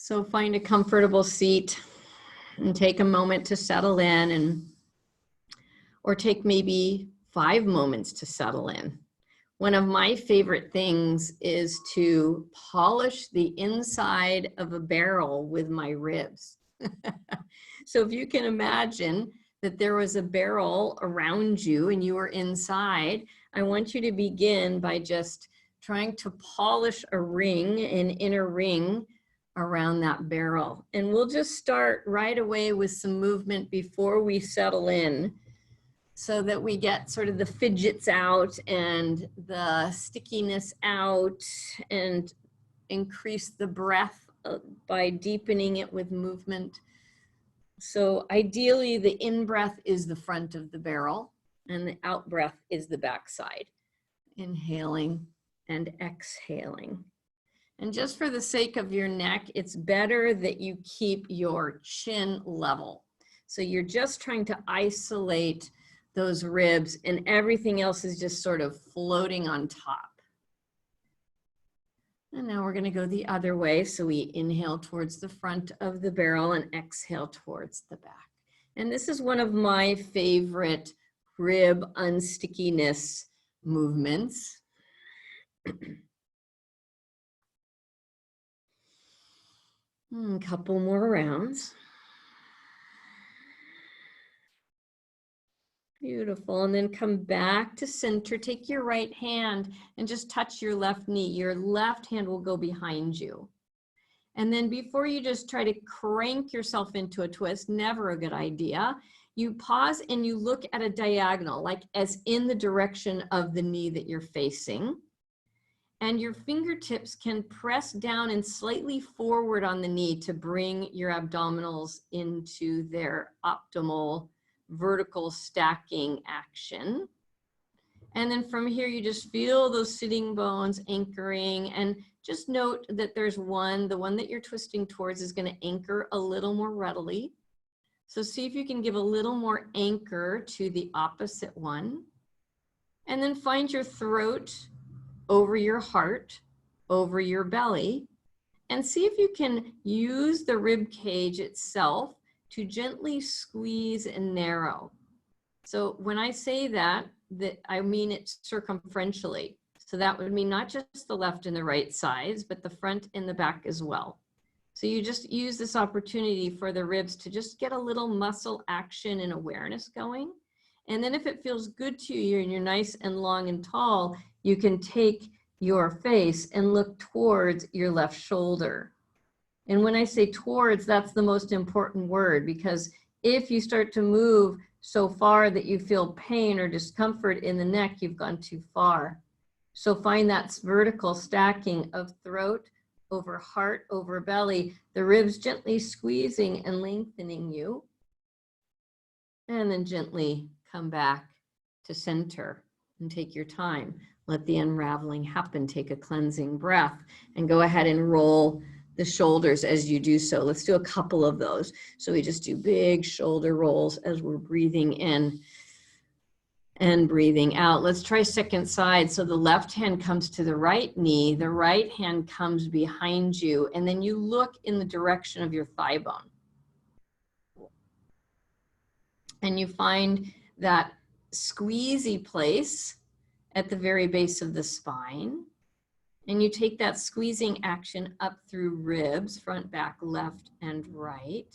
So find a comfortable seat and take a moment to settle in, or take maybe 5 moments to settle in. One of my favorite things is to polish the inside of a barrel with my ribs. So if you can imagine that there was a barrel around you and you were inside, I want you to begin by just trying to polish a ring, an inner ring around that barrel. And we'll just start right away with some movement before we settle in, so that we get sort of the fidgets out and the stickiness out, and increase the breath by deepening it with movement. So ideally the in-breath is the front of the barrel and the out-breath is the backside. Inhaling and exhaling. And just for the sake of your neck, it's better that you keep your chin level. So you're just trying to isolate those ribs and everything else is just sort of floating on top. And now we're going to go the other way. So we inhale towards the front of the barrel and exhale towards the back. And this is one of my favorite rib unstickiness movements. A couple more rounds. Beautiful. And then come back to center. Take your right hand and just touch your left knee. Your left hand will go behind you. And then before you just try to crank yourself into a twist, never a good idea. You pause and you look at a diagonal, like as in the direction of the knee that you're facing. And your fingertips can press down and slightly forward on the knee to bring your abdominals into their optimal vertical stacking action. And then from here, you just feel those sitting bones anchoring, and just note that there's the one that you're twisting towards is going to anchor a little more readily. So see if you can give a little more anchor to the opposite one. And then find your throat over your heart, over your belly, and see if you can use the rib cage itself to gently squeeze and narrow. So when I say that I mean it circumferentially. So that would mean not just the left and the right sides, but the front and the back as well. So you just use this opportunity for the ribs to just get a little muscle action and awareness going. And then if it feels good to you and you're nice and long and tall, you can take your face and look towards your left shoulder. And when I say towards, that's the most important word, because if you start to move so far that you feel pain or discomfort in the neck, you've gone too far. So find that vertical stacking of throat over heart over belly, the ribs gently squeezing and lengthening you. And then gently come back to center and take your time. Let the unraveling happen. Take a cleansing breath and go ahead and roll the shoulders as you do so. Let's do a couple of those. So we just do big shoulder rolls as we're breathing in and breathing out. Let's try second side. So the left hand comes to the right knee, the right hand comes behind you, and then you look in the direction of your thigh bone. And you find that squeezy place at the very base of the spine. And you take that squeezing action up through ribs, front, back, left, and right,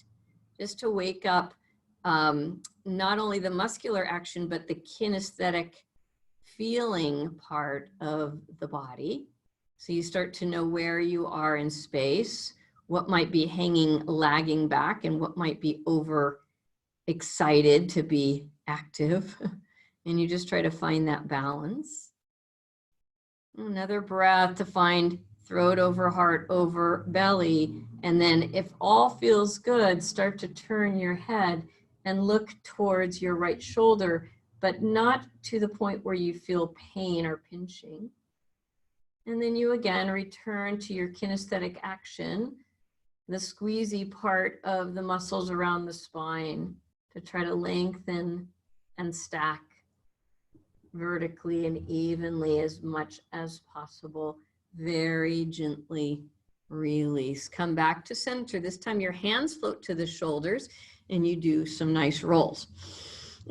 just to wake up not only the muscular action, but the kinesthetic feeling part of the body. So you start to know where you are in space, what might be hanging, lagging back, and what might be over excited to be active. And you just try to find that balance. Another breath to find throat over heart over belly. And then if all feels good, start to turn your head and look towards your right shoulder, but not to the point where you feel pain or pinching. And then you again return to your kinesthetic action, the squeezy part of the muscles around the spine, to try to lengthen and stack vertically and evenly as much as possible, very gently release. Come back to center. This time your hands float to the shoulders and you do some nice rolls.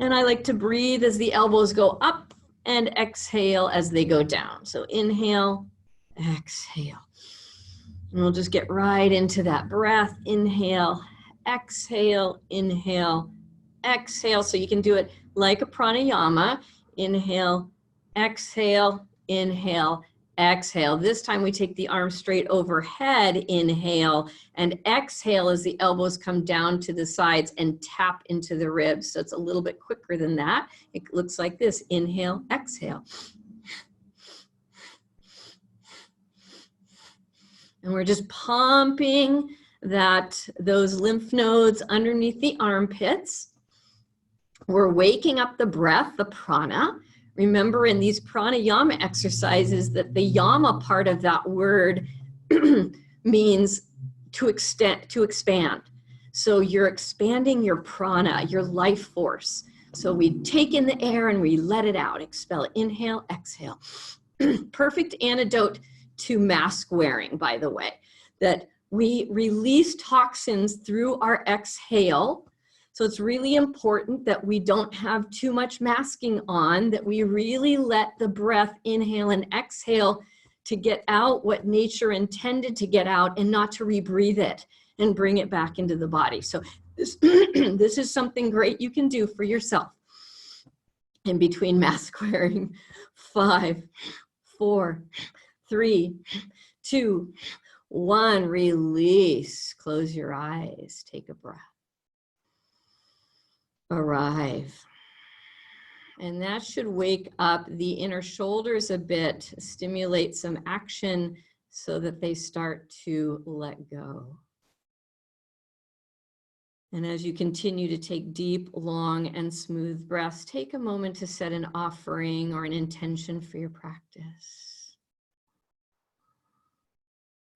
And I like to breathe as the elbows go up and exhale as they go down. So inhale, exhale. And we'll just get right into that breath. Inhale, exhale, inhale, exhale. So you can do it like a pranayama. Inhale, exhale, inhale, exhale. This time we take the arms straight overhead, inhale, and exhale as the elbows come down to the sides and tap into the ribs. So it's a little bit quicker than that. It looks like this, inhale, exhale. And we're just pumping those lymph nodes underneath the armpits. We're waking up the breath, the prana. Remember in these pranayama exercises that the yama part of that word means to expand. So you're expanding your prana, your life force. So we take in the air and we let it out. Expel it. Inhale, exhale. Perfect antidote to mask wearing, by the way, that we release toxins through our exhale. So it's really important that we don't have too much masking on, that we really let the breath inhale and exhale to get out what nature intended to get out and not to rebreathe it and bring it back into the body. So this, this is something great you can do for yourself in between mask wearing. 5, 4, 3, 2, 1, release. Close your eyes, take a breath. Arrive. And that should wake up the inner shoulders a bit, stimulate some action so that they start to let go. And as you continue to take deep, long, and smooth breaths, take a moment to set an offering or an intention for your practice.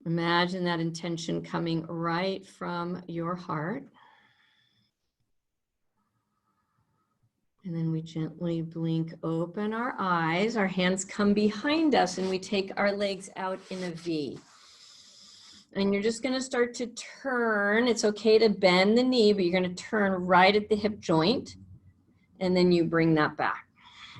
Imagine that intention coming right from your heart. And then we gently blink open our eyes. Our hands come behind us and we take our legs out in a V. And you're just going to start to turn. It's okay to bend the knee, but you're going to turn right at the hip joint. And then you bring that back.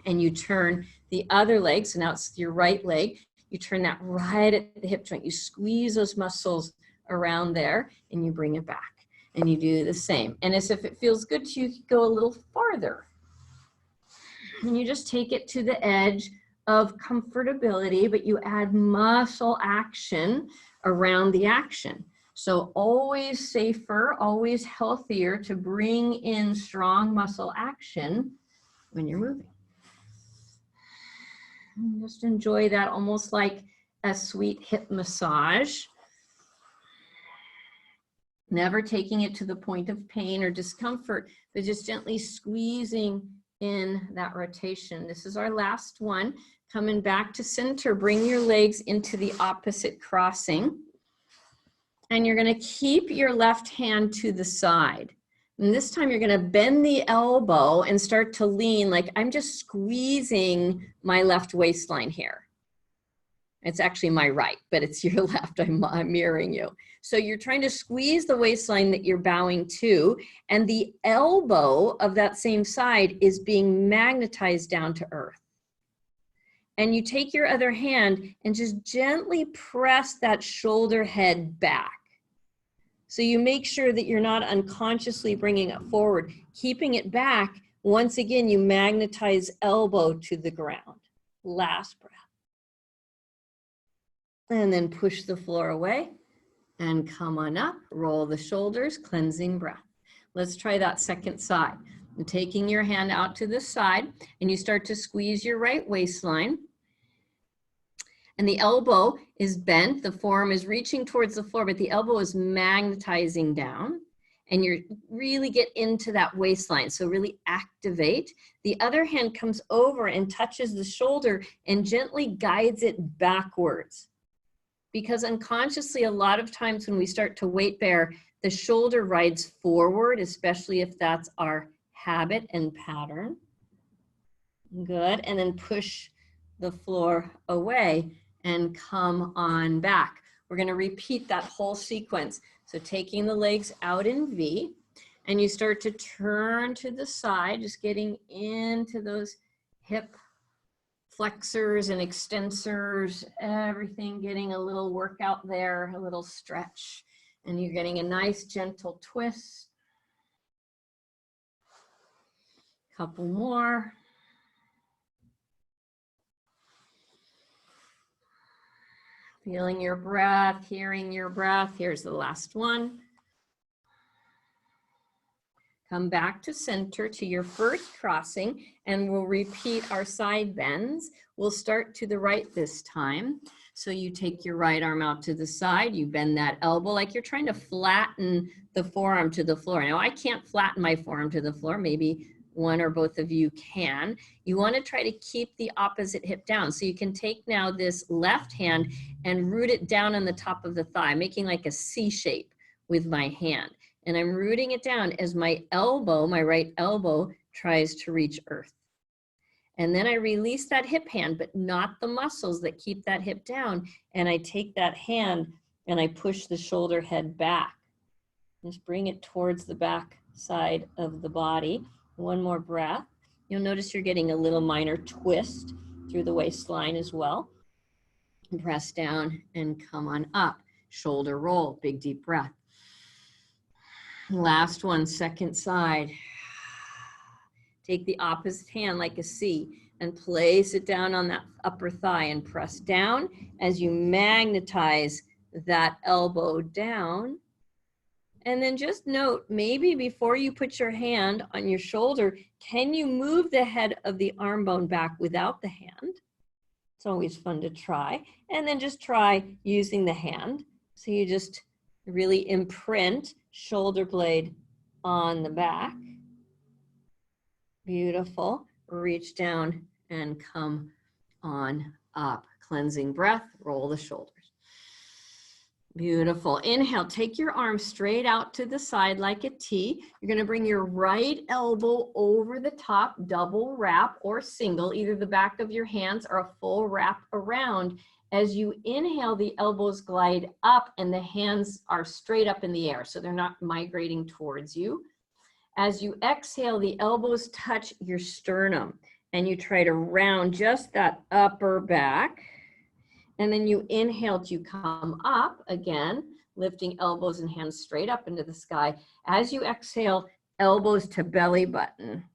And you turn the other leg. So now it's your right leg. You turn that right at the hip joint. You squeeze those muscles around there and you bring it back. And you do the same. And as if it feels good to you, you go a little farther. And you just take it to the edge of comfortability, but you add muscle action around the action. So always safer, always healthier to bring in strong muscle action when you're moving. And just enjoy that almost like a sweet hip massage. Never taking it to the point of pain or discomfort, but just gently squeezing in that rotation. This is our last one. Coming back to center, bring your legs into the opposite crossing. And you're going to keep your left hand to the side. And this time you're going to bend the elbow and start to lean like I'm just squeezing my left waistline here. It's actually my right, but it's your left. I'm mirroring you. So you're trying to squeeze the waistline that you're bowing to, and the elbow of that same side is being magnetized down to earth. And you take your other hand and just gently press that shoulder head back. So you make sure that you're not unconsciously bringing it forward. Keeping it back, once again, you magnetize elbow to the ground. Last breath. And then push the floor away and come on up, roll the shoulders, cleansing breath. Let's try that second side. And taking your hand out to the side and you start to squeeze your right waistline. And the elbow is bent, the forearm is reaching towards the floor, but the elbow is magnetizing down. And you really get into that waistline, so really activate. The other hand comes over and touches the shoulder and gently guides it backwards. Because unconsciously, a lot of times when we start to weight bear, the shoulder rides forward, especially if that's our habit and pattern. Good, and then push the floor away and come on back. We're going to repeat that whole sequence. So taking the legs out in V, and you start to turn to the side, just getting into those hip flexors and extensors, everything getting a little workout there, a little stretch. And you're getting a nice gentle twist. Couple more. Feeling your breath, hearing your breath. Here's the last one. Come back to center to your first crossing, and we'll repeat our side bends. We'll start to the right this time. So you take your right arm out to the side, you bend that elbow like you're trying to flatten the forearm to the floor. Now, I can't flatten my forearm to the floor. Maybe one or both of you can. You want to try to keep the opposite hip down. So you can take now this left hand and root it down on the top of the thigh, making like a C shape with my hand. And I'm rooting it down as my elbow, my right elbow, tries to reach earth. And then I release that hip hand, but not the muscles that keep that hip down. And I take that hand and I push the shoulder head back. Just bring it towards the back side of the body. One more breath. You'll notice you're getting a little minor twist through the waistline as well. Press down and come on up. Shoulder roll, big deep breath. Last one, second side. Take the opposite hand like a C and place it down on that upper thigh and press down as you magnetize that elbow down. And then just note, maybe before you put your hand on your shoulder, can you move the head of the arm bone back without the hand? It's always fun to try. And then just try using the hand. So you just really imprint shoulder blade on the back. Beautiful. Reach down and come on up. Cleansing breath, roll the shoulders. Beautiful. Inhale, take your arm straight out to the side like a T. You're going to bring your right elbow over the top, double wrap or single, either the back of your hands or a full wrap around. As you inhale, the elbows glide up and the hands are straight up in the air, so they're not migrating towards you. As you exhale, the elbows touch your sternum and you try to round just that upper back. And then you inhale to come up again, lifting elbows and hands straight up into the sky. As you exhale, elbows to belly button.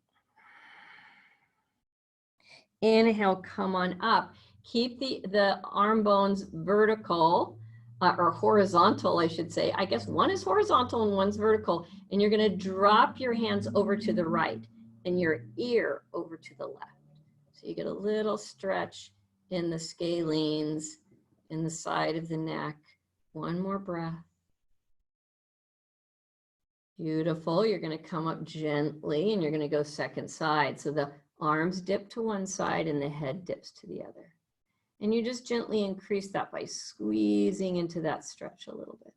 Inhale, come on up. Keep the arm bones vertical or horizontal, I should say. I guess one is horizontal and one's vertical. And you're going to drop your hands over to the right and your ear over to the left. So you get a little stretch in the scalenes, in the side of the neck. One more breath. Beautiful. You're going to come up gently and you're going to go second side. So the arms dip to one side and the head dips to the other. And you just gently increase that by squeezing into that stretch a little bit.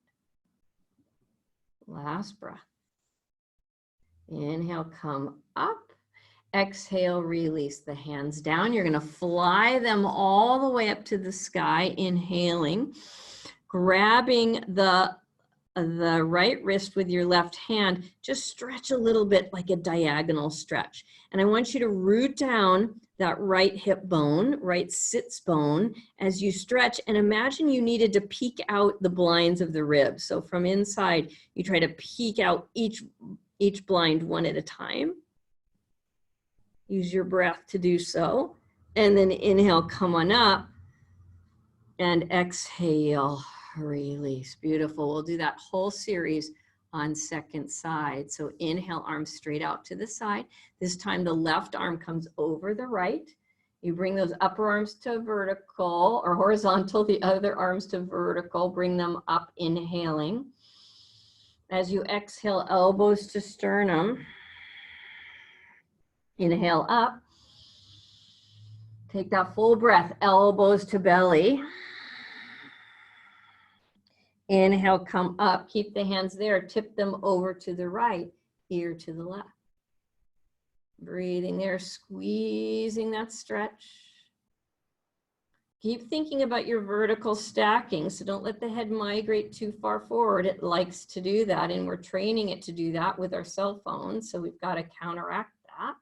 Last breath. Inhale, come up. Exhale, release the hands down. You're going to fly them all the way up to the sky, inhaling, grabbing the right wrist with your left hand. Just stretch a little bit like a diagonal stretch. And I want you to root down that right hip bone, right sits bone as you stretch, and imagine you needed to peek out the blinds of the ribs. So from inside, you try to peek out each blind one at a time. Use your breath to do so. And then inhale, come on up. And exhale, release. Beautiful. We'll do that whole series on second side. So inhale, arms straight out to the side. This time the left arm comes over the right. You bring those upper arms to vertical or horizontal, the other arms to vertical. Bring them up, inhaling. As you exhale, elbows to sternum. Inhale up. Take that full breath, elbows to belly. Inhale, come up. Keep the hands there. Tip them over to the right, ear to the left. Breathing there, squeezing that stretch. Keep thinking about your vertical stacking. So don't let the head migrate too far forward. It likes to do that. And we're training it to do that with our cell phones. So we've got to counteract that.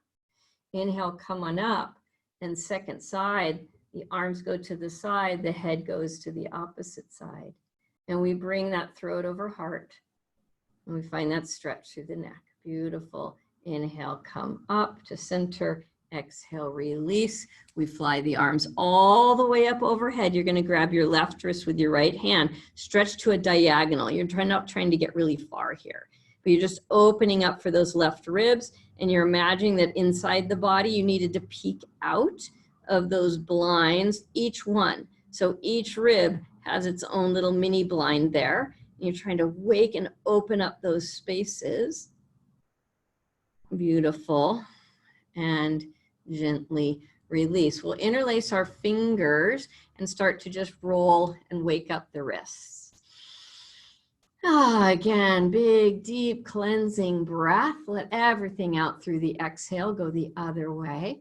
Inhale, come on up. And second side, the arms go to the side, the head goes to the opposite side. And we bring that throat over heart. And we find that stretch through the neck. Beautiful. Inhale, come up to center. Exhale, release. We fly the arms all the way up overhead. You're going to grab your left wrist with your right hand, stretch to a diagonal. You're not trying to get really far here, but you're just opening up for those left ribs, and you're imagining that inside the body, you needed to peek out of those blinds, each one. So each rib has its own little mini blind there. And you're trying to wake and open up those spaces. Beautiful. And gently release. We'll interlace our fingers and start to just roll and wake up the wrists. Again, big, deep cleansing breath. Let everything out through the exhale. Go the other way.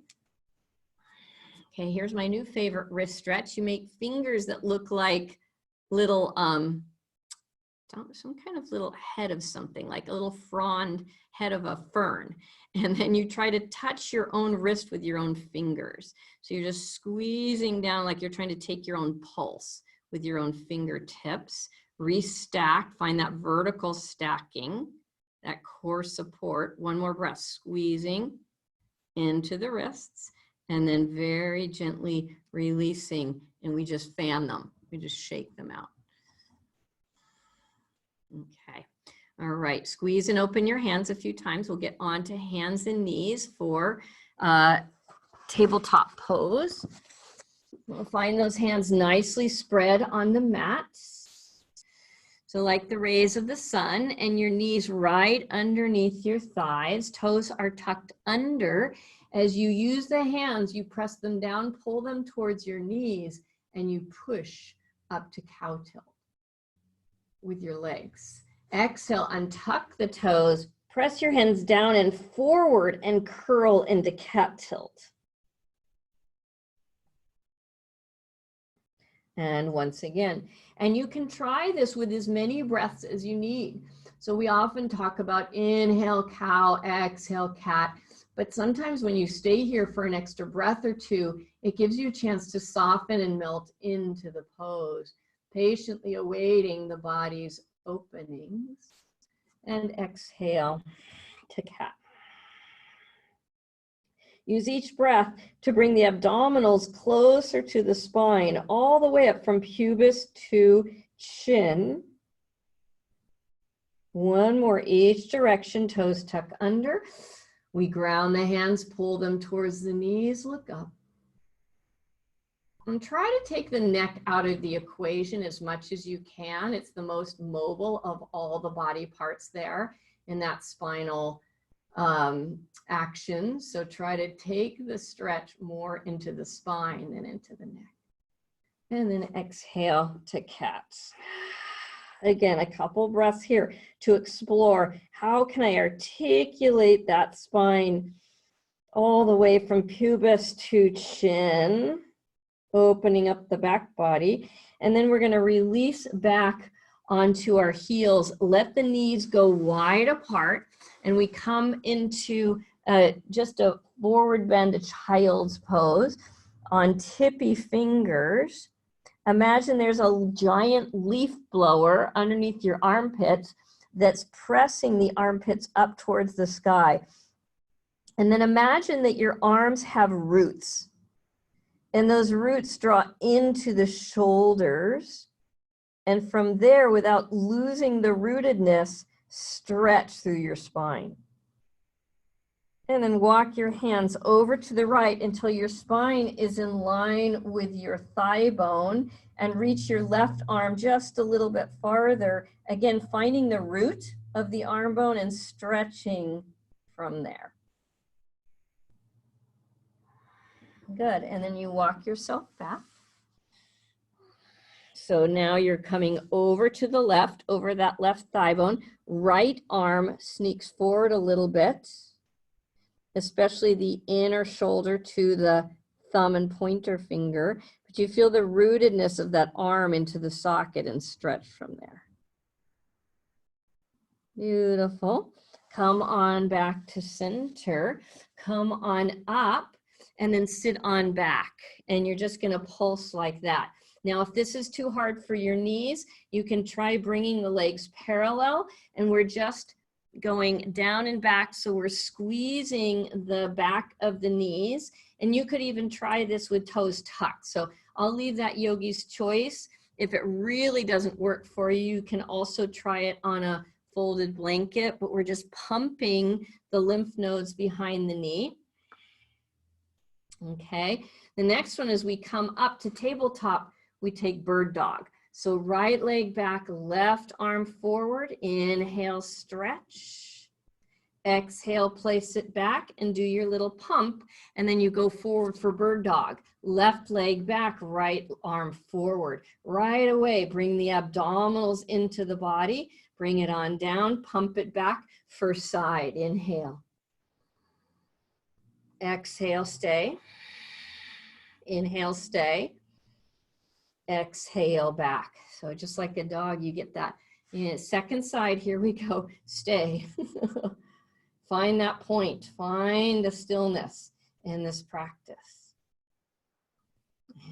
Okay, here's my new favorite wrist stretch. You make fingers that look like little, some kind of little head of something, like a little frond head of a fern. And then you try to touch your own wrist with your own fingers. So you're just squeezing down like you're trying to take your own pulse with your own fingertips. Restack, find that vertical stacking, that core support. One more breath, squeezing into the wrists, and then very gently releasing, and we just fan them. We just shake them out. Okay. All right, squeeze and open your hands a few times. We'll get on to hands and knees for tabletop pose. We'll find those hands nicely spread on the mat. So like the rays of the sun, and your knees right underneath your thighs. Toes are tucked under. As you use the hands, you press them down, pull them towards your knees, and you push up to cow tilt with your legs. Exhale, untuck the toes, press your hands down and forward and curl into cat tilt. And once again, and you can try this with as many breaths as you need. So we often talk about inhale, cow, exhale, cat, but sometimes when you stay here for an extra breath or two, it gives you a chance to soften and melt into the pose, patiently awaiting the body's openings. And exhale to cat. Use each breath to bring the abdominals closer to the spine, all the way up from pubis to chin. One more each direction, toes tuck under. We ground the hands, pull them towards the knees, look up. And try to take the neck out of the equation as much as you can. It's the most mobile of all the body parts there in that spinal action. So try to take the stretch more into the spine than into the neck. And then exhale to cat. Again, a couple breaths here to explore how can I articulate that spine all the way from pubis to chin, opening up the back body. And then we're going to release back onto our heels. Let the knees go wide apart, and we come into just a forward bend, a child's pose on tippy fingers. Imagine there's a giant leaf blower underneath your armpits that's pressing the armpits up towards the sky. And then imagine that your arms have roots, and those roots draw into the shoulders. And from there, without losing the rootedness, stretch through your spine. And then walk your hands over to the right until your spine is in line with your thigh bone, and reach your left arm just a little bit farther. Again, finding the root of the arm bone and stretching from there. Good, and then you walk yourself back. So now you're coming over to the left, over that left thigh bone. Right arm sneaks forward a little bit, especially the inner shoulder to the thumb and pointer finger. But Do you feel the rootedness of that arm into the socket and stretch from there? Beautiful. Come on back to center. Come on up and then sit on back. And you're just going to pulse like that. Now, if this is too hard for your knees, you can try bringing the legs parallel, and we're just going down and back. So we're squeezing the back of the knees, and you could even try this with toes tucked. So I'll leave that yogi's choice. If it really doesn't work for you, you can also try it on a folded blanket, but we're just pumping the lymph nodes behind the knee. Okay, the next one is we come up to tabletop, we take bird dog. So right leg back, left arm forward, inhale, stretch. Exhale, place it back and do your little pump, and then you go forward for bird dog. Left leg back, right arm forward. Right away, bring the abdominals into the body, bring it on down, pump it back, first side, inhale. Exhale, stay. Inhale, stay. Exhale, back. So just like a dog, you get that. And second side, here we go, stay. Find that point, find the stillness in this practice.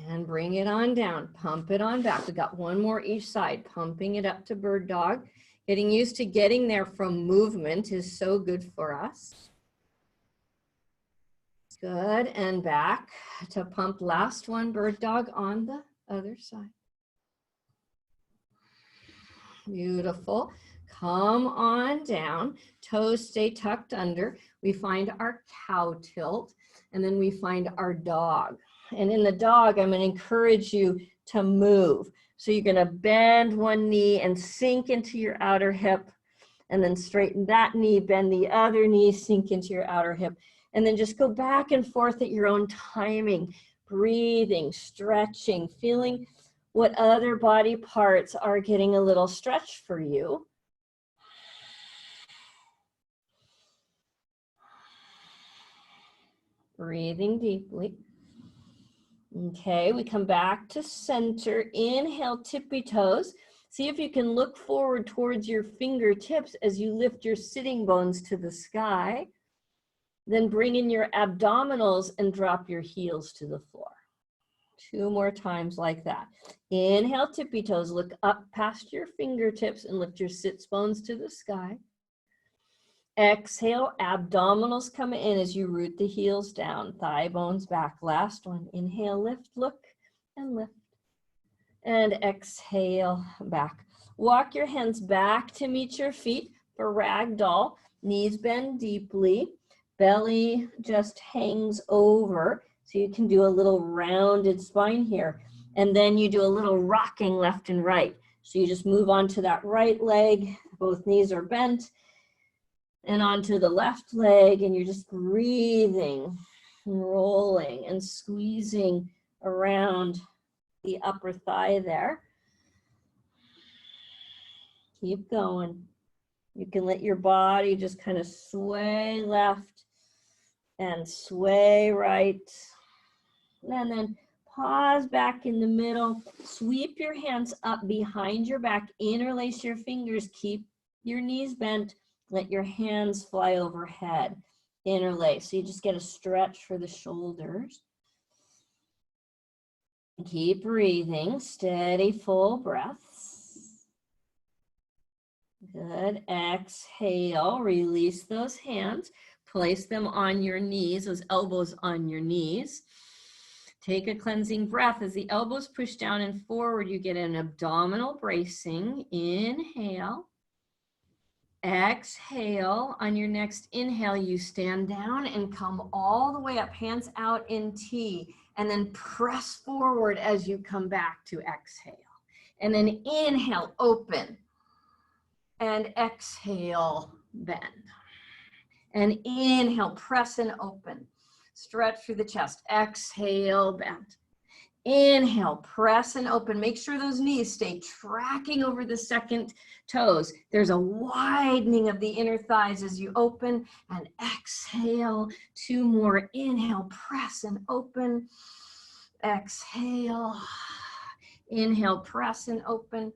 And bring it on down, pump it on back. We got one more each side, pumping it up to bird dog. Getting used to getting there from movement is so good for us. Good, and back to pump last one, bird dog on the other side. Beautiful. Come on down, toes stay tucked under. We find our cow tilt, and then we find our dog. And in the dog, I'm going to encourage you to move. So you're going to bend one knee and sink into your outer hip, and then straighten that knee, bend the other knee, sink into your outer hip, and then just go back and forth at your own timing, breathing, stretching, feeling what other body parts are getting a little stretch for you. Breathing deeply. Okay, we come back to center. Inhale, tippy toes. See if you can look forward towards your fingertips as you lift your sitting bones to the sky. Then bring in your abdominals and drop your heels to the floor. 2 more times like that. Inhale, tippy toes. Look up past your fingertips and lift your sits bones to the sky. Exhale, abdominals come in as you root the heels down, thigh bones back. Last one, inhale, lift, look, and lift. And exhale, back. Walk your hands back to meet your feet for ragdoll. Knees bend deeply, belly just hangs over. So you can do a little rounded spine here. And then you do a little rocking left and right. So you just move on to that right leg, both knees are bent, and onto the left leg, and you're just breathing, and rolling and squeezing around the upper thigh there. Keep going. You can let your body just kind of sway left and sway right. And then pause back in the middle. Sweep your hands up behind your back. Interlace your fingers. Keep your knees bent. Let your hands fly overhead. Interlace. So you just get a stretch for the shoulders. Keep breathing. Steady, full breaths. Good. Exhale. Release those hands. Place them on your knees, those elbows on your knees. Take a cleansing breath. As the elbows push down and forward, you get an abdominal bracing. Inhale. Exhale. On your next inhale, you stand down and come all the way up, hands out in T, and then press forward as you come back to exhale. And then inhale, open, and exhale, bend. And inhale, press and open. Stretch through the chest. Exhale, bend. Inhale, press and open. Make sure those knees stay tracking over the second toes. There's a widening of the inner thighs as you open, and exhale. 2 more. Inhale, press and open. Exhale. Inhale, press and open.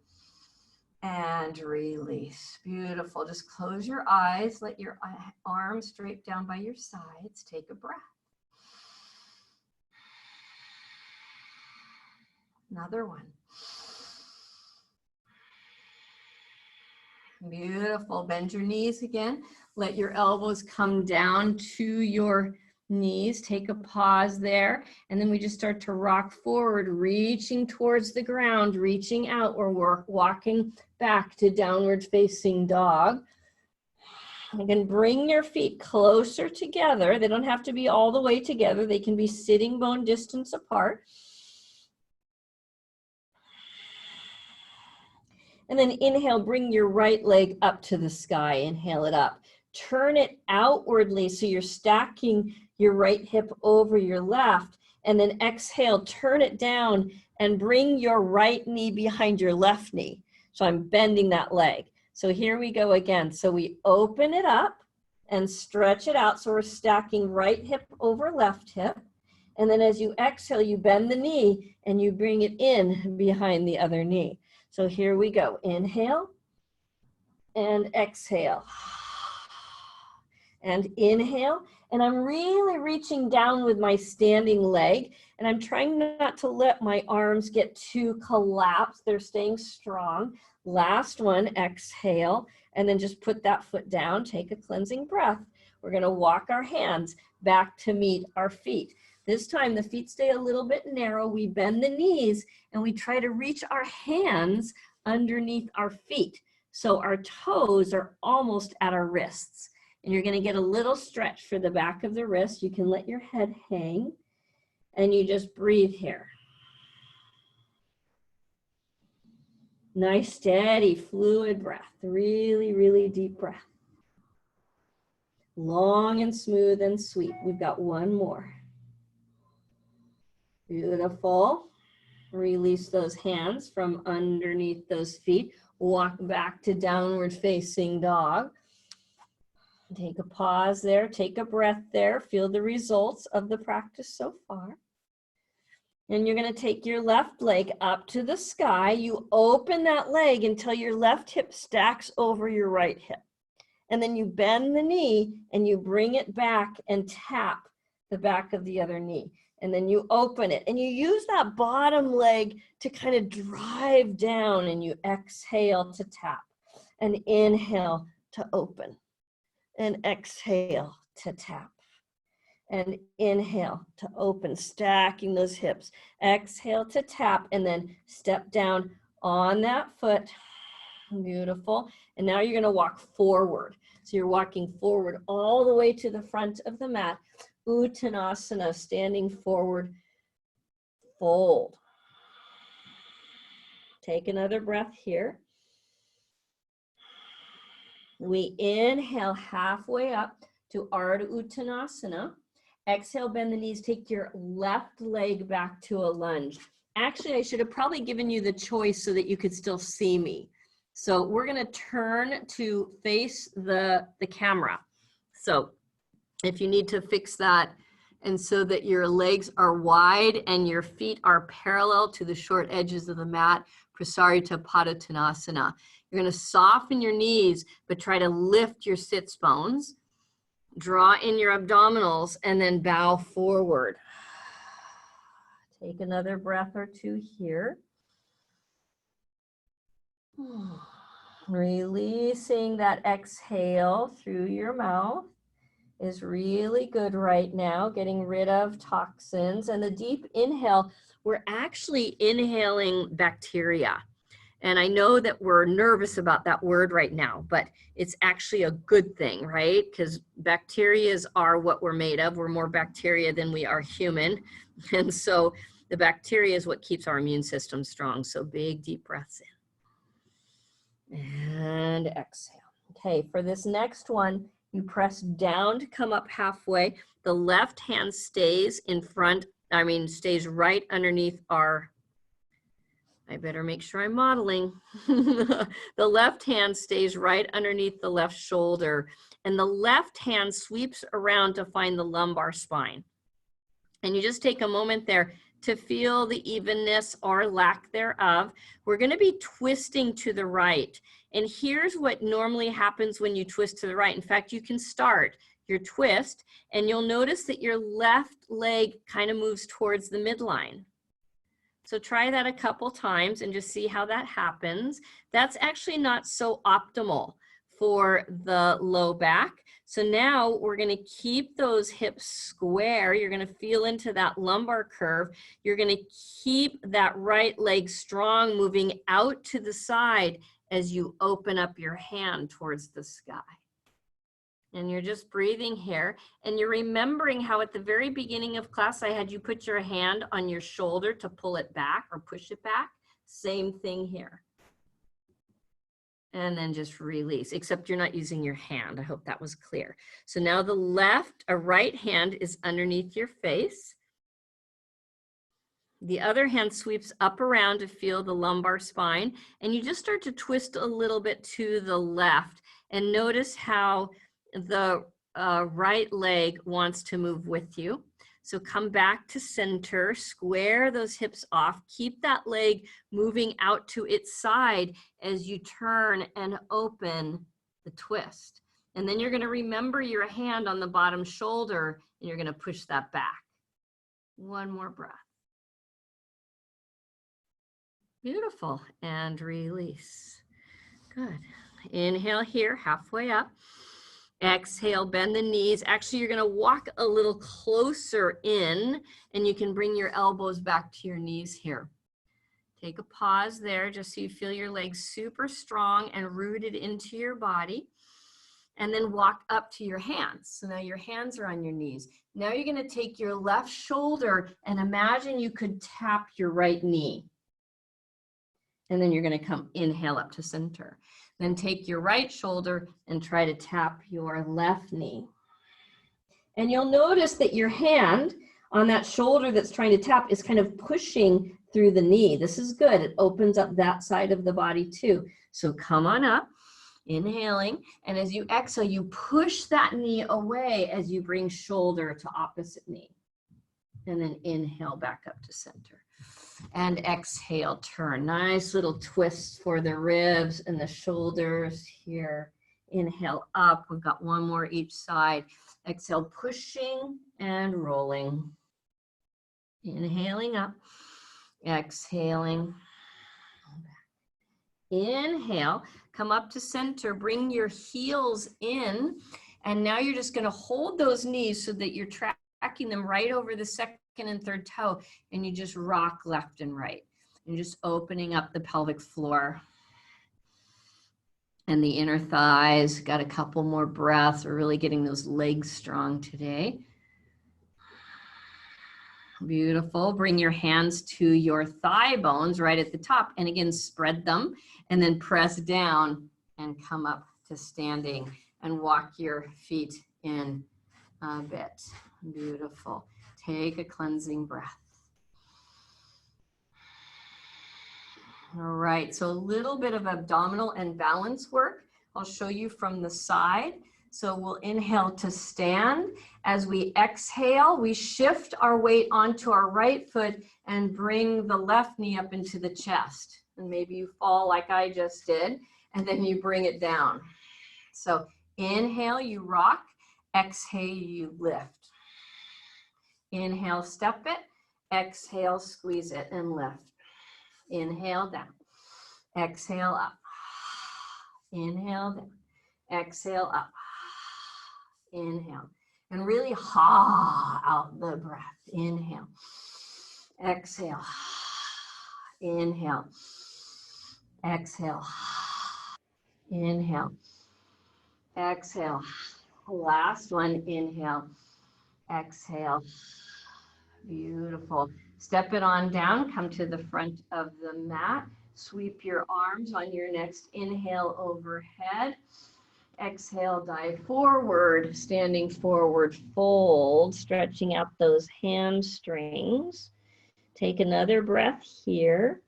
And release. Beautiful. Just close your eyes. Let your arms drape down by your sides. Take a breath. Another one. Beautiful. Bend your knees again. Let your elbows come down to your knees. Take a pause there. And then we just start to rock forward, reaching towards the ground, reaching out, or we're walking back to downward facing dog. Again, bring your feet closer together. They don't have to be all the way together. They can be sitting bone distance apart. And then inhale, bring your right leg up to the sky. Inhale it up. Turn it outwardly so you're stacking your right hip over your left. And then exhale, turn it down and bring your right knee behind your left knee. So I'm bending that leg. So here we go again. So we open it up and stretch it out. So we're stacking right hip over left hip. And then as you exhale, you bend the knee and you bring it in behind the other knee. So here we go. Inhale and exhale. And inhale. And I'm really reaching down with my standing leg. And I'm trying not to let my arms get too collapsed. They're staying strong. Last one, exhale. And then just put that foot down. Take a cleansing breath. We're going to walk our hands back to meet our feet. This time the feet stay a little bit narrow. We bend the knees and we try to reach our hands underneath our feet. So our toes are almost at our wrists. And you're going to get a little stretch for the back of the wrist. You can let your head hang and you just breathe here. Nice, steady, fluid breath. Really, really deep breath. Long and smooth and sweet. We've got one more. Beautiful. Release those hands from underneath those feet. Walk back to downward facing dog. Take a pause there. Take a breath there. Feel the results of the practice so far. And you're going to take your left leg up to the sky. You open that leg until your left hip stacks over your right hip. And then you bend the knee and you bring it back and tap the back of the other knee. And then you open it and you use that bottom leg to kind of drive down, and you exhale to tap and inhale to open and exhale to tap and inhale to open, stacking those hips. Exhale to tap and then step down on that foot. Beautiful. And now you're going to walk forward. So you're walking forward all the way to the front of the mat. Uttanasana, standing forward, fold. Take another breath here. We inhale halfway up to Ardha Uttanasana. Exhale, bend the knees, take your left leg back to a lunge. Actually, I should have probably given you the choice so that you could still see me. So we're gonna turn to face the camera. So if you need to fix that, and so that your legs are wide and your feet are parallel to the short edges of the mat, Prasarita Padottanasana. You're going to soften your knees, but try to lift your sits bones. Draw in your abdominals and then bow forward. Take another breath or two here. Releasing that exhale through your mouth is really good right now, getting rid of toxins. And the deep inhale, we're actually inhaling bacteria. And I know that we're nervous about that word right now, but it's actually a good thing, right? Because bacteria are what we're made of. We're more bacteria than we are human. And so the bacteria is what keeps our immune system strong. So big, deep breaths in. And exhale. Okay, for this next one, you press down to come up halfway. The left hand stays in front, stays right underneath our, I better make sure I'm modeling. The left hand stays right underneath the left shoulder, and the left hand sweeps around to find the lumbar spine. And you just take a moment there to feel the evenness or lack thereof. We're going to be twisting to the right. And here's what normally happens when you twist to the right. In fact, you can start your twist and you'll notice that your left leg kind of moves towards the midline. So try that a couple times and just see how that happens. That's actually not so optimal for the low back. So now we're going to keep those hips square. You're going to feel into that lumbar curve. You're going to keep that right leg strong, moving out to the side as you open up your hand towards the sky. And you're just breathing here. And you're remembering how at the very beginning of class, I had you put your hand on your shoulder to pull it back or push it back. Same thing here. And then just release, except you're not using your hand. I hope that was clear. So now the right hand is underneath your face. The other hand sweeps up around to feel the lumbar spine. And you just start to twist a little bit to the left. And notice how the right leg wants to move with you. So come back to center, square those hips off, keep that leg moving out to its side as you turn and open the twist. And then you're going to remember your hand on the bottom shoulder and you're going to push that back. One more breath. Beautiful. And release. Good. Inhale here, halfway up. Exhale, bend the knees. Actually, you're going to walk a little closer in and you can bring your elbows back to your knees here. Take a pause there just so you feel your legs super strong and rooted into your body. And then walk up to your hands. So now your hands are on your knees. Now you're going to take your left shoulder and imagine you could tap your right knee. And then you're going to come inhale up to center. Then take your right shoulder and try to tap your left knee. And you'll notice that your hand on that shoulder that's trying to tap is kind of pushing through the knee. This is good. It opens up that side of the body too. So come on up, inhaling. And as you exhale, you push that knee away as you bring shoulder to opposite knee. And then inhale back up to center. And exhale, turn. Nice little twists for the ribs and the shoulders here. Inhale up. We've got one more each side. Exhale, pushing and rolling. Inhaling up. Exhaling. Inhale. Come up to center. Bring your heels in. And now you're just going to hold those knees so that you're tracking them right over the second and third toe, and you just rock left and right. And just opening up the pelvic floor and the inner thighs. Got a couple more breaths. We're really getting those legs strong today. Beautiful. Bring your hands to your thigh bones right at the top, and again, spread them, and then press down and come up to standing and walk your feet in a bit. Beautiful. Take a cleansing breath. All right, so a little bit of abdominal and balance work. I'll show you from the side. So we'll inhale to stand. As we exhale, we shift our weight onto our right foot and bring the left knee up into the chest. And maybe you fall like I just did, and then you bring it down. So inhale, you rock. Exhale, you lift. Inhale, step it. Exhale, squeeze it and lift. Inhale, down. Exhale, up. Inhale, down. Exhale, up. Inhale. And really out the breath. Inhale. Exhale. Inhale. Exhale. Inhale. Exhale. Last one. Inhale. Exhale. Beautiful. Step it on down. Come to the front of the mat. Sweep your arms on your next inhale overhead. Exhale, dive forward, standing forward, fold, stretching out those hamstrings. Take another breath here.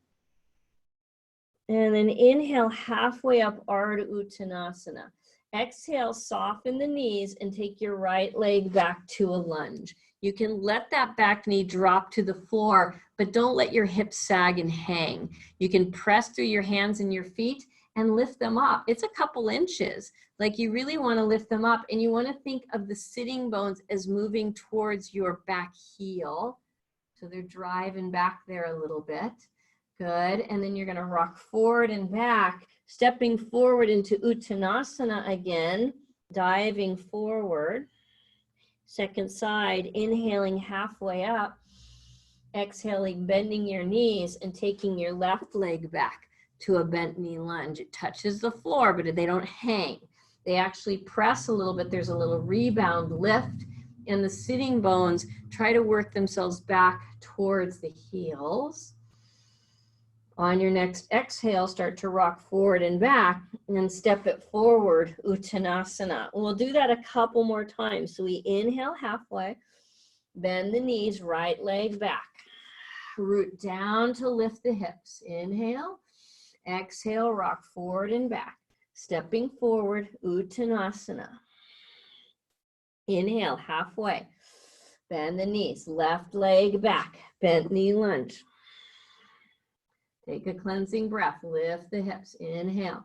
And then inhale, halfway up, Ardha Uttanasana. Exhale, soften the knees and take your right leg back to a lunge. You can let that back knee drop to the floor, but don't let your hips sag and hang. You can press through your hands and your feet and lift them up. It's a couple inches. Like you really want to lift them up, and you want to think of the sitting bones as moving towards your back heel. So they're driving back there a little bit. Good. And then you're going to rock forward and back, stepping forward into Uttanasana again, diving forward. Second side, inhaling halfway up, exhaling, bending your knees and taking your left leg back to a bent knee lunge. It touches the floor, but they don't hang. They actually press a little bit. There's a little rebound lift, and the sitting bones try to work themselves back towards the heels. On your next exhale, start to rock forward and back, and then step it forward, Uttanasana. We'll do that a couple more times. So we inhale halfway, bend the knees, right leg back. Root down to lift the hips. Inhale, exhale, rock forward and back. Stepping forward, Uttanasana. Inhale, halfway. Bend the knees, left leg back, bent knee lunge. Take a cleansing breath, lift the hips, inhale.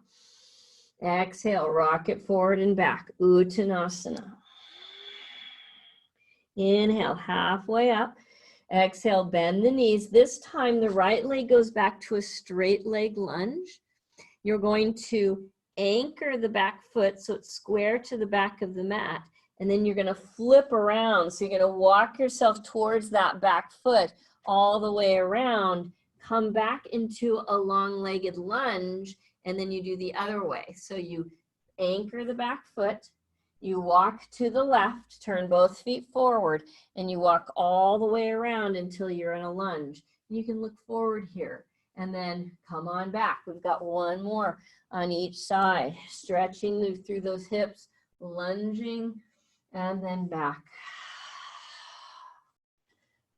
Exhale, rock it forward and back, Uttanasana. Inhale, halfway up. Exhale, bend the knees. This time the right leg goes back to a straight leg lunge. You're going to anchor the back foot so it's square to the back of the mat. And then you're going to flip around. So you're going to walk yourself towards that back foot all the way around. Come back into a long-legged lunge, and then you do the other way. So you anchor the back foot, you walk to the left, turn both feet forward, and you walk all the way around until you're in a lunge. You can look forward here, and then come on back. We've got one more on each side, stretching through those hips, lunging, and then back.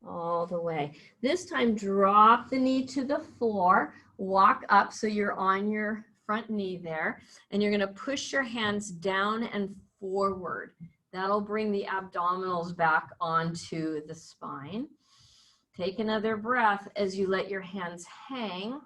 All the way. This time, drop the knee to the floor, walk up so you're on your front knee there, and you're going to push your hands down and forward. That'll bring the abdominals back onto the spine. Take another breath as you let your hands hang,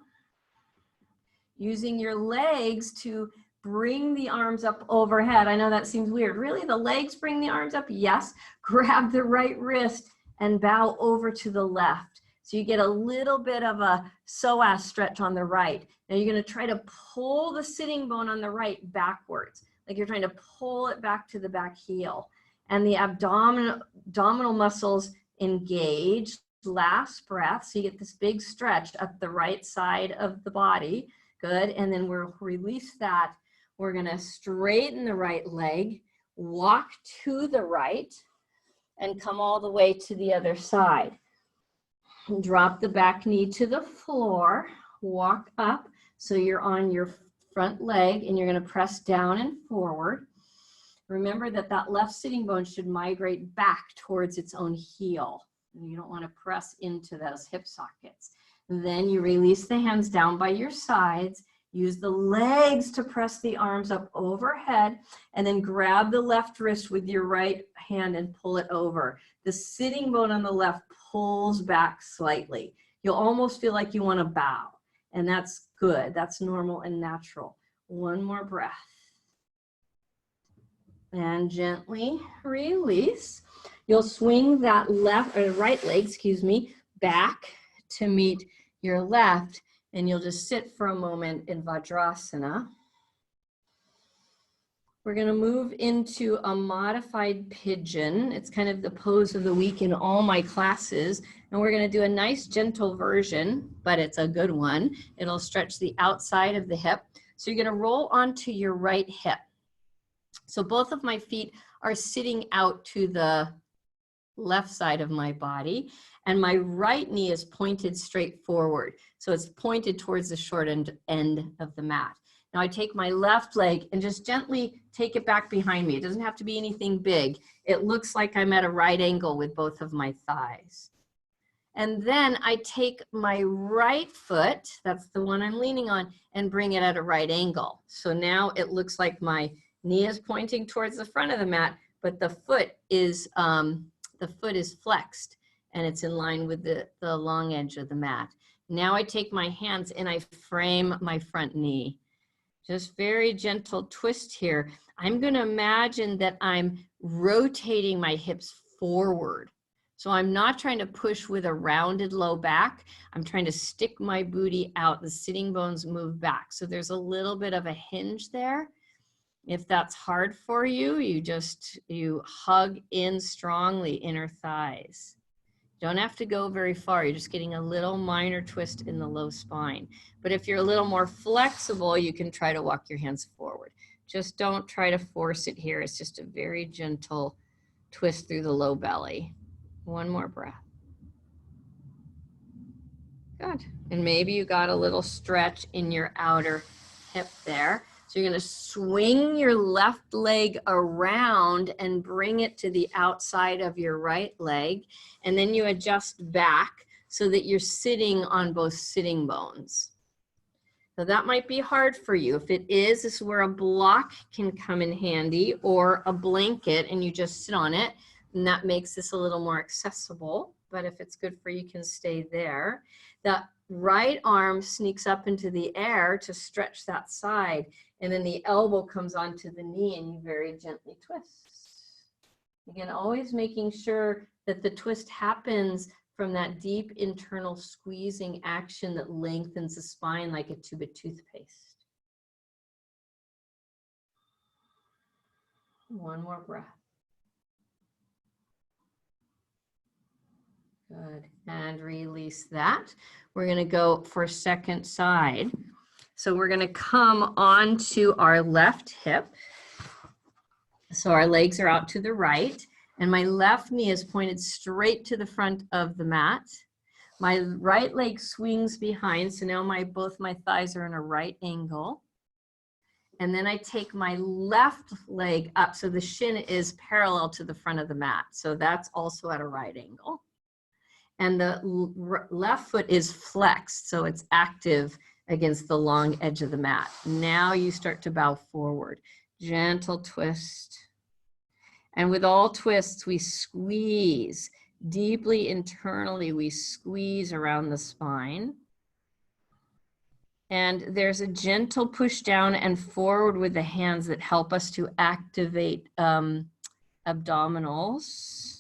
using your legs to bring the arms up overhead. I know that seems weird. Really, the legs bring the arms up? Yes. Grab the right wrist and bow over to the left. So you get a little bit of a psoas stretch on the right. Now you're going to try to pull the sitting bone on the right backwards, like you're trying to pull it back to the back heel. And the abdominal muscles engage. Last breath. So you get this big stretch up the right side of the body. Good. And then we'll release that. We're going to straighten the right leg, walk to the right, and come all the way to the other side. Drop the back knee to the floor, walk up so you're on your front leg, and you're going to press down and forward. Remember that that left sitting bone should migrate back towards its own heel. You don't want to press into those hip sockets. Then you release the hands down by your sides. Use the legs to press the arms up overhead, and then grab the left wrist with your right hand and pull it over. The sitting bone on the left pulls back slightly. You'll almost feel like you want to bow, and that's good. That's normal and natural. One more breath. And gently release. You'll swing that left or right leg, back to meet your left. And you'll just sit for a moment in Vajrasana. We're going to move into a modified pigeon. It's kind of the pose of the week in all my classes. And we're going to do a nice gentle version, but it's a good one. It'll stretch the outside of the hip. So you're going to roll onto your right hip. So both of my feet are sitting out to the left side of my body, and my right knee is pointed straight forward. So it's pointed towards the short end of the mat. Now I take my left leg and just gently take it back behind me. It doesn't have to be anything big. It looks like I'm at a right angle with both of my thighs. And then I take my right foot, that's the one I'm leaning on, and bring it at a right angle. So now it looks like my knee is pointing towards the front of the mat, but the foot is the foot is flexed and it's in line with the long edge of the mat. Now I take my hands and I frame my front knee. Just very gentle twist here. I'm going to imagine that I'm rotating my hips forward. So I'm not trying to push with a rounded low back. I'm trying to stick my booty out. The sitting bones move back. So there's a little bit of a hinge there. If that's hard for you, you hug in strongly, inner thighs. Don't have to go very far. You're just getting a little minor twist in the low spine. But if you're a little more flexible, you can try to walk your hands forward. Just don't try to force it here. It's just a very gentle twist through the low belly. One more breath. Good. And maybe you got a little stretch in your outer hip there. So you're going to swing your left leg around and bring it to the outside of your right leg. And then you adjust back so that you're sitting on both sitting bones. So that might be hard for you. If it is, this is where a block can come in handy, or a blanket, and you just sit on it. And that makes this a little more accessible. But if it's good for you, you can stay there. The right arm sneaks up into the air to stretch that side. And then the elbow comes onto the knee and you very gently twist. Again, always making sure that the twist happens from that deep internal squeezing action that lengthens the spine like a tube of toothpaste. One more breath. Good. And release that. We're going to go for second side. So we're going to come onto our left hip. So our legs are out to the right, and my left knee is pointed straight to the front of the mat. My right leg swings behind, so now both my thighs are in a right angle. And then I take my left leg up, so the shin is parallel to the front of the mat. So that's also at a right angle. And the left foot is flexed, so it's active against the long edge of the mat. Now you start to bow forward. Gentle twist. And with all twists, we squeeze deeply internally. We squeeze around the spine. And there's a gentle push down and forward with the hands that help us to activate abdominals.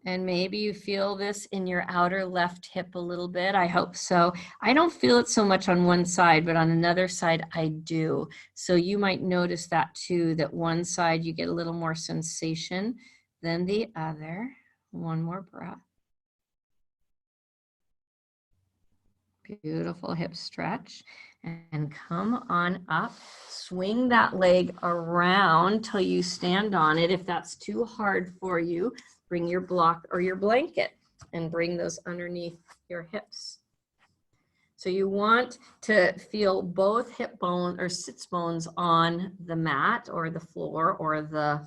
And maybe you feel this in your outer left hip a little bit. I hope so. I don't feel it so much on one side, but on another side I do. So you might notice that too, that one side you get a little more sensation than the other. One more breath. Beautiful hip stretch. And come on up. Swing that leg around till you stand on it. If that's too hard for you, bring your block or your blanket and bring those underneath your hips. So you want to feel both hip bone or sits bones on the mat or the floor or the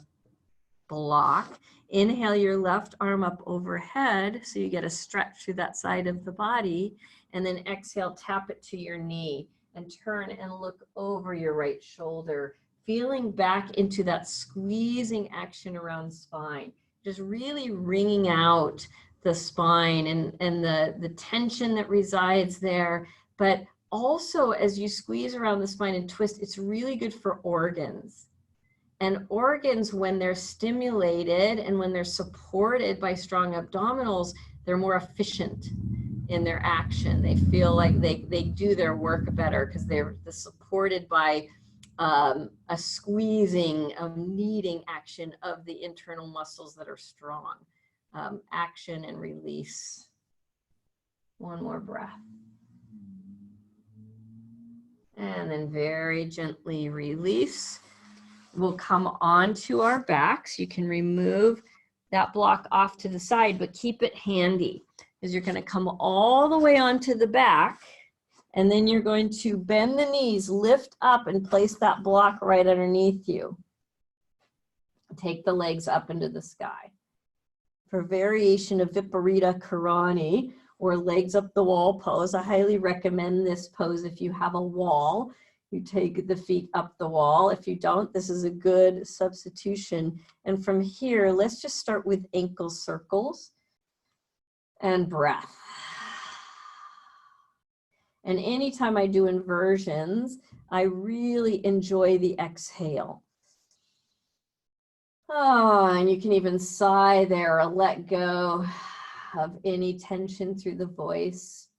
block. Inhale your left arm up overhead so you get a stretch through that side of the body. And then exhale, tap it to your knee and turn and look over your right shoulder, feeling back into that squeezing action around spine. Just really wringing out the spine and the tension that resides there. But also as you squeeze around the spine and twist, it's really good for organs. And organs, when they're stimulated and when they're supported by strong abdominals, they're more efficient in their action. They feel like they do their work better because they're supported by a squeezing, a kneading action of the internal muscles that are strong. Action and release. One more breath. And then very gently release. We'll come onto our backs. You can remove that block off to the side, but keep it handy, because you're going to come all the way onto the back. And then you're going to bend the knees, lift up, and place that block right underneath you. Take the legs up into the sky. For variation of Viparita Karani, or legs up the wall pose, I highly recommend this pose if you have a wall. you take the feet up the wall. If you don't, this is a good substitution. And from here, let's just start with ankle circles and breath. And anytime I do inversions, I really enjoy the exhale. Oh, and you can even sigh there or let go of any tension through the voice.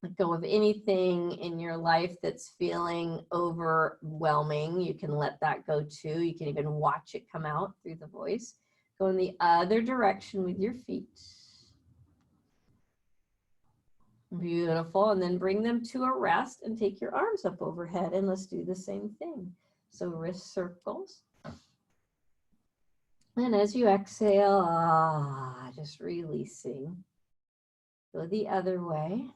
Let go of anything in your life that's feeling overwhelming. You can let that go too. You can even watch it come out through the voice. Go in the other direction with your feet. Beautiful. And then bring them to a rest and take your arms up overhead. And let's do the same thing. So wrist circles. And as you exhale, just releasing. Go the other way.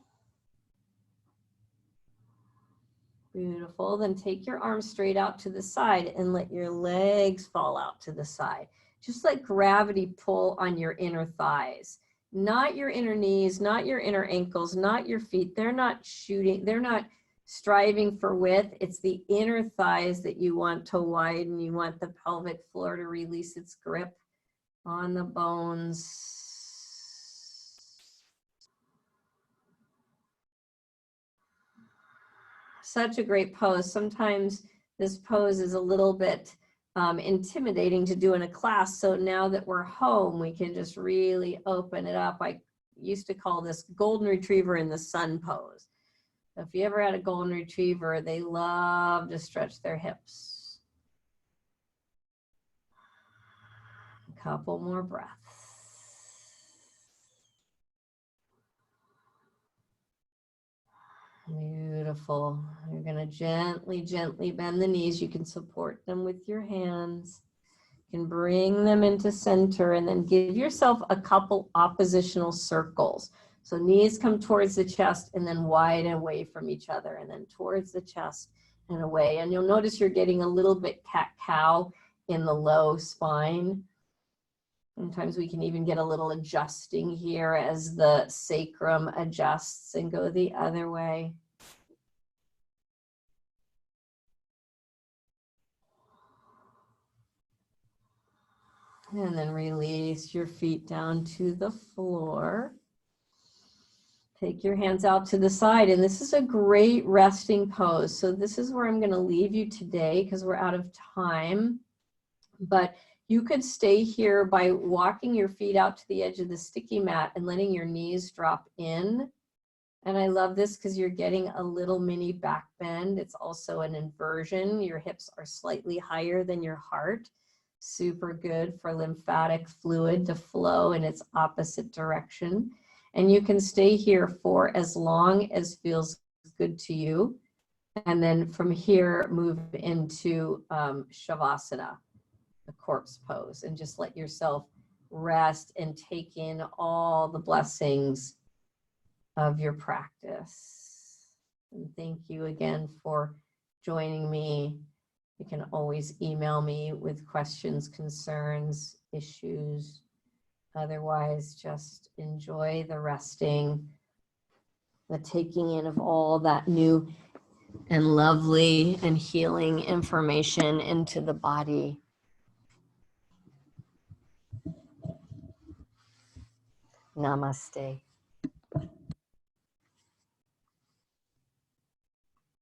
Beautiful. Then take your arms straight out to the side and let your legs fall out to the side. Just let gravity pull on your inner thighs, not your inner knees, not your inner ankles, not your feet. They're not shooting. They're not striving for width. It's the inner thighs that you want to widen. You want the pelvic floor to release its grip on the bones. Such a great pose. Sometimes this pose is a little bit intimidating to do in a class. So now that we're home, we can just really open it up. I used to call this golden retriever in the sun pose. If you ever had a golden retriever, they love to stretch their hips. A couple more breaths. Beautiful. You're going to gently, gently bend the knees. You can support them with your hands. You can bring them into center and then give yourself a couple oppositional circles. So knees come towards the chest and then wide away from each other and then towards the chest and away. And you'll notice you're getting a little bit cat-cow in the low spine. Sometimes we can even get a little adjusting here as the sacrum adjusts and go the other way. And then release your feet down to the floor. Take your hands out to the side, and this is a great resting pose. So this is where I'm going to leave you today because we're out of time. But you could stay here by walking your feet out to the edge of the sticky mat and letting your knees drop in. And I love this because you're getting a little mini back bend. It's also an inversion. Your hips are slightly higher than your heart. Super good for lymphatic fluid to flow in its opposite direction. And you can stay here for as long as feels good to you. And then from here, move into Shavasana, the corpse pose, and just let yourself rest and take in all the blessings of your practice. And thank you again for joining me. You can always email me with questions, concerns, issues. Otherwise, just enjoy the resting, the taking in of all that new and lovely and healing information into the body. Namaste.